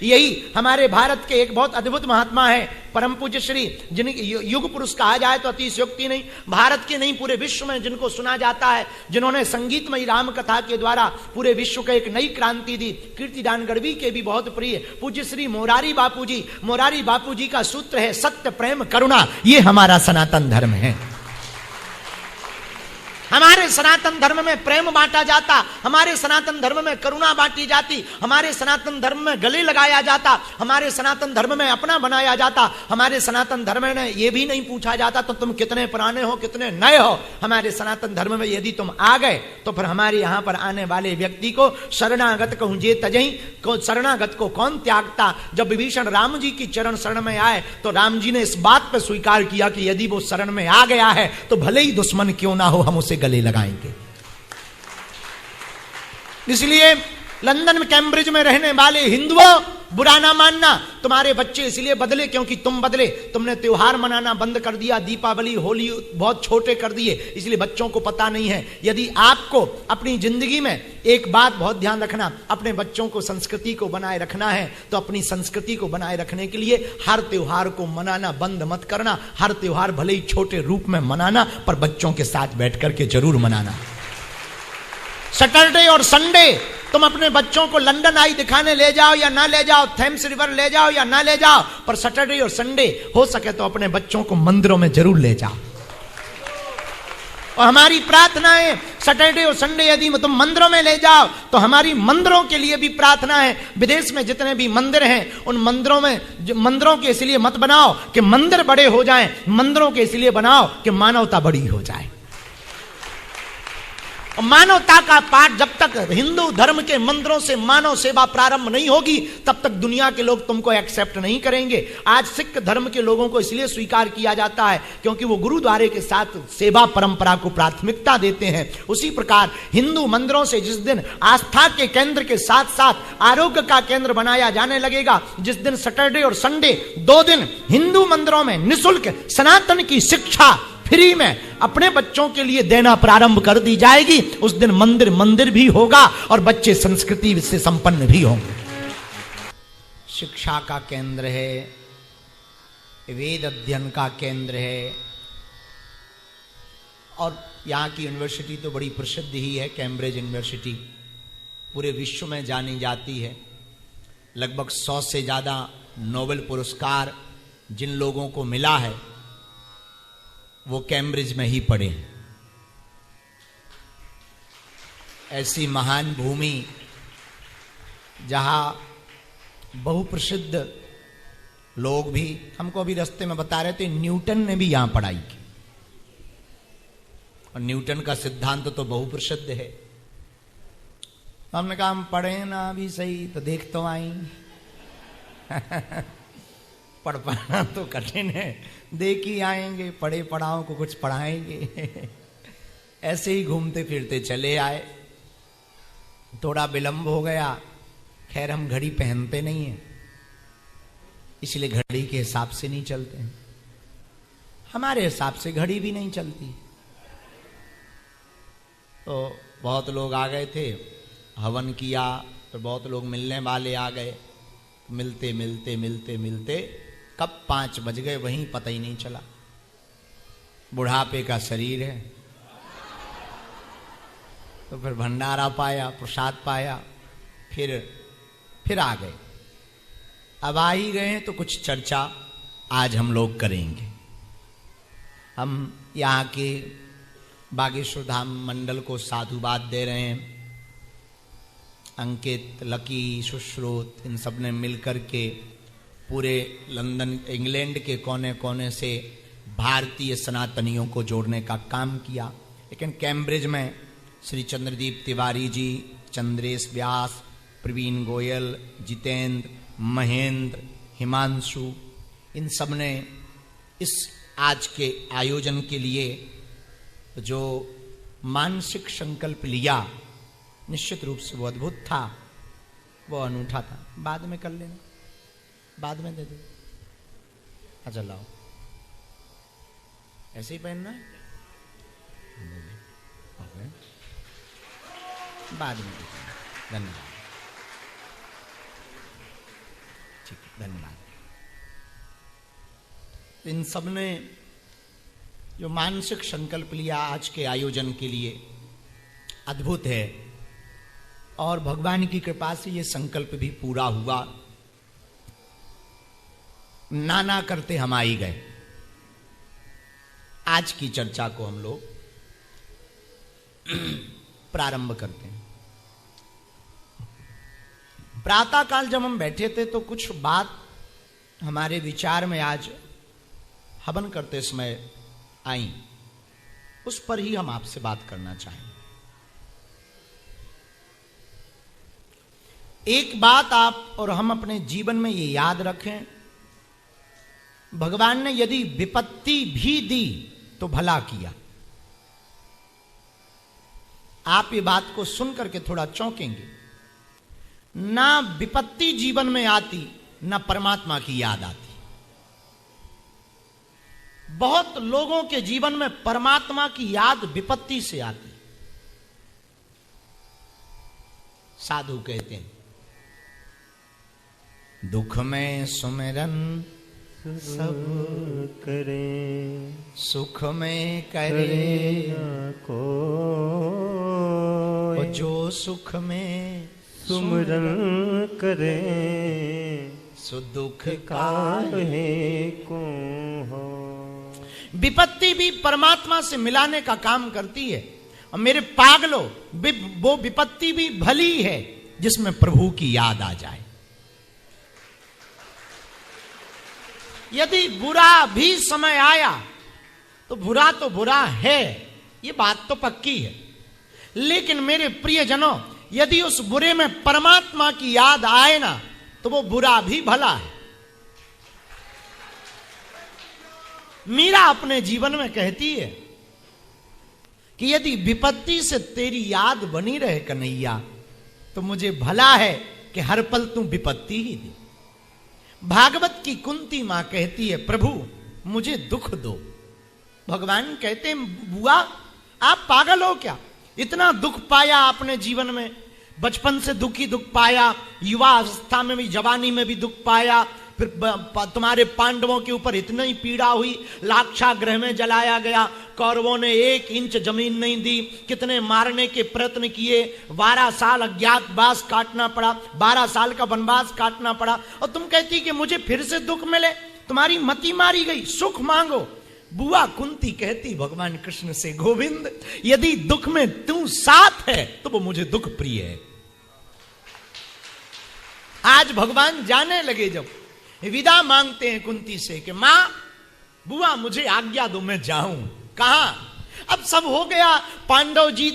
यही हमारे भारत के एक बहुत अद्भुत महात्मा है, परम पूज्य श्री, जिनकी युग पुरुष कहा जाए तो अतिशयोक्ति नहीं, भारत के नहीं पूरे विश्व में जिनको सुना जाता है, जिन्होंने संगीतमयी राम कथा के द्वारा पूरे विश्व को एक नई क्रांति दी, कीर्तिदान गढ़वी के भी बहुत प्रिय पूज्य श्री मोरारी बापूजी। मोरारी बापूजी का सूत्र है सत्य प्रेम करुणा, ये हमारा सनातन धर्म है। हमारे सनातन धर्म में प्रेम बांटा जाता, हमारे सनातन धर्म में करुणा बांटी जाती, हमारे सनातन धर्म में गले लगाया जाता, हमारे सनातन धर्म में अपना बनाया जाता, हमारे सनातन धर्म में यह भी नहीं पूछा जाता तो तुम कितने पुराने हो कितने नए हो। हमारे सनातन धर्म में यदि तुम आ गए तो फिर हमारे यहां पर आने वाले व्यक्ति को शरणागत कहूं जे तजई को, शरणागत को कौन त्यागता। जब विभीषण राम जी की चरण शरण में आए तो राम जी ने इस बात पर स्वीकार किया कि यदि वो शरण में आ गया है तो भले ही दुश्मन क्यों ना हो हम उसे गले लगाएंगे। इसलिए लंदन में कैम्ब्रिज में रहने वाले हिंदुओं, बुरा ना मानना, तुम्हारे बच्चे इसलिए बदले क्योंकि तुम बदले, तुमने त्योहार मनाना बंद कर दिया, दीपावली होली बहुत छोटे कर दिए, इसलिए बच्चों को पता नहीं है। यदि आपको अपनी जिंदगी में एक बात बहुत ध्यान रखना, अपने बच्चों को संस्कृति को बनाए रखना है तो अपनी संस्कृति को बनाए रखने के लिए हर त्योहार को मनाना बंद मत करना। हर त्योहार भले ही छोटे रूप में मनाना पर बच्चों के साथ बैठ करके जरूर मनाना। सैटरडे और संडे तुम अपने बच्चों को लंदन आई दिखाने ले जाओ या ना ले जाओ, थेम्स रिवर ले जाओ या ना ले जाओ, पर सैटरडे और संडे हो सके तो अपने बच्चों को मंदिरों में जरूर ले जाओ। और हमारी प्रार्थना है सैटरडे और संडे यदि तुम मंदिरों में ले जाओ तो हमारी मंदिरों के लिए भी प्रार्थना है। विदेश में जितने भी मंदिर हैं उन मंदिरों के इसलिए मत बनाओ कि मंदिर बड़े हो जाएं, मंदिरों के इसलिए बनाओ कि मानवता बड़ी हो जाए। मानवता का पाठ जब तक हिंदू धर्म के मंदिरों से मानव सेवा प्रारंभ नहीं होगी तब तक दुनिया के लोग तुमको एक्सेप्ट नहीं करेंगे। आज सिख धर्म के लोगों को इसलिए स्वीकार किया जाता है क्योंकि वो गुरुद्वारे के साथ सेवा परंपरा को प्राथमिकता देते हैं। उसी प्रकार हिंदू मंदिरों से जिस दिन आस्था के केंद्र के साथ साथ आरोग्य का केंद्र बनाया जाने लगेगा, जिस दिन सैटरडे और संडे 2 दिन हिंदू मंदिरों में निःशुल्क सनातन की शिक्षा फ्री में अपने बच्चों के लिए देना प्रारंभ कर दी जाएगी, उस दिन मंदिर भी होगा और बच्चे संस्कृति से संपन्न भी होंगे। शिक्षा का केंद्र है, वेद अध्ययन का केंद्र है और यहाँ की यूनिवर्सिटी तो बड़ी प्रसिद्ध ही है, कैम्ब्रिज यूनिवर्सिटी पूरे विश्व में जानी जाती है। लगभग 100 से ज्यादा नोबेल पुरस्कार जिन लोगों को मिला है वो कैम्ब्रिज में ही पढ़े हैं। ऐसी महान भूमि जहां बहुप्रसिद्ध लोग भी, हमको अभी रास्ते में बता रहे थे न्यूटन ने भी यहां पढ़ाई की और न्यूटन का सिद्धांत तो बहुप्रसिद्ध है। हमने कहा हम पढ़े ना अभी सही तो देख तो आई पढ़ पाना तो कठिन है, देख ही आएंगे, पढ़े पढ़ाओ को कुछ पढ़ाएंगे ऐसे ही घूमते फिरते चले आए। थोड़ा विलंब हो गया, खैर हम घड़ी पहनते नहीं हैं इसलिए घड़ी के हिसाब से नहीं चलते हैं, हमारे हिसाब से घड़ी भी नहीं चलती। तो बहुत लोग आ गए थे, हवन किया, तो बहुत लोग मिलने वाले आ गए। मिलते मिलते मिलते मिलते कब 5 बज गए वहीं पता ही नहीं चला। बुढ़ापे का शरीर है तो फिर भंडारा पाया, प्रसाद पाया, फिर आ गए। अब आ ही गए तो कुछ चर्चा आज हम लोग करेंगे। हम यहाँ के बागेश्वर धाम मंडल को साधुवाद दे रहे हैं। अंकित, लकी, सुश्रुत इन सब ने मिलकर के पूरे लंदन, इंग्लैंड के कोने कोने से भारतीय सनातनियों को जोड़ने का काम किया। लेकिन कैम्ब्रिज में श्री चंद्रदीप तिवारी जी, चंद्रेश व्यास, प्रवीण गोयल, जितेंद्र, महेंद्र, हिमांशु, इन सब ने इस आज के आयोजन के लिए जो मानसिक संकल्प लिया, निश्चित रूप से वो अद्भुत था, वो अनूठा था। बाद में कर लेना, बाद में दे दो। अच्छा लाओ, ऐसे ही पहनना है, बाद में। धन्यवाद। धन्यवाद। इन सब ने जो मानसिक संकल्प लिया आज के आयोजन के लिए अद्भुत है, और भगवान की कृपा से ये संकल्प भी पूरा हुआ। नाना करते हम आई गए। आज की चर्चा को हम लोग प्रारंभ करते हैं। प्रातः काल जब हम बैठे थे तो कुछ बात हमारे विचार में आज हवन करते समय आई, उस पर ही हम आपसे बात करना चाहेंगे। एक बात आप और हम अपने जीवन में ये याद रखें, भगवान ने यदि विपत्ति भी दी तो भला किया। आप ये बात को सुन करके थोड़ा चौंकेंगे। ना विपत्ति जीवन में आती, ना परमात्मा की याद आती। बहुत लोगों के जीवन में परमात्मा की याद विपत्ति से आती। साधु कहते हैं, दुख में सुमिरन सब करे, सुख में करे को जो सुख में सुमरन करे, सो दुख काहे को हो। विपत्ति भी परमात्मा से मिलाने का काम करती है। और मेरे पागलों, वो विपत्ति भी भली है जिसमें प्रभु की याद आ जाए। यदि बुरा भी समय आया तो बुरा है, ये बात तो पक्की है। लेकिन मेरे प्रियजनों, यदि उस बुरे में परमात्मा की याद आए ना, तो वो बुरा भी भला है। मीरा अपने जीवन में कहती है कि यदि विपत्ति से तेरी याद बनी रहे कन्हैया, तो मुझे भला है कि हर पल तू विपत्ति ही दे। भागवत की कुंती मां कहती है, प्रभु मुझे दुख दो। भगवान कहते हैं, बुआ आप पागल हो क्या? इतना दुख पाया आपने जीवन में, बचपन से दुख ही दुख पाया, युवा अवस्था में भी, जवानी में भी दुख पाया, फिर तुम्हारे पांडवों के ऊपर इतनी पीड़ा हुई, लाक्षागृह में जलाया गया, कौरवों ने 1 इंच जमीन नहीं दी, कितने मारने के प्रयत्न किए, 12 साल अज्ञातवास काटना पड़ा, 12 साल का वनवास काटना पड़ा, और तुम कहती कि मुझे फिर से दुख मिले, तुम्हारी मति मारी गई, सुख मांगो। बुआ कुंती कहती भगवान कृष्ण से, गोविंद यदि दुख में तू साथ है तो वो मुझे दुख प्रिय है। आज भगवान जाने लगे, जब विदा मांगते हैं कुंती से कि मां बुआ मुझे आज्ञा दो, मैं जाऊं। कहां? अब सब हो गया, पांडव जी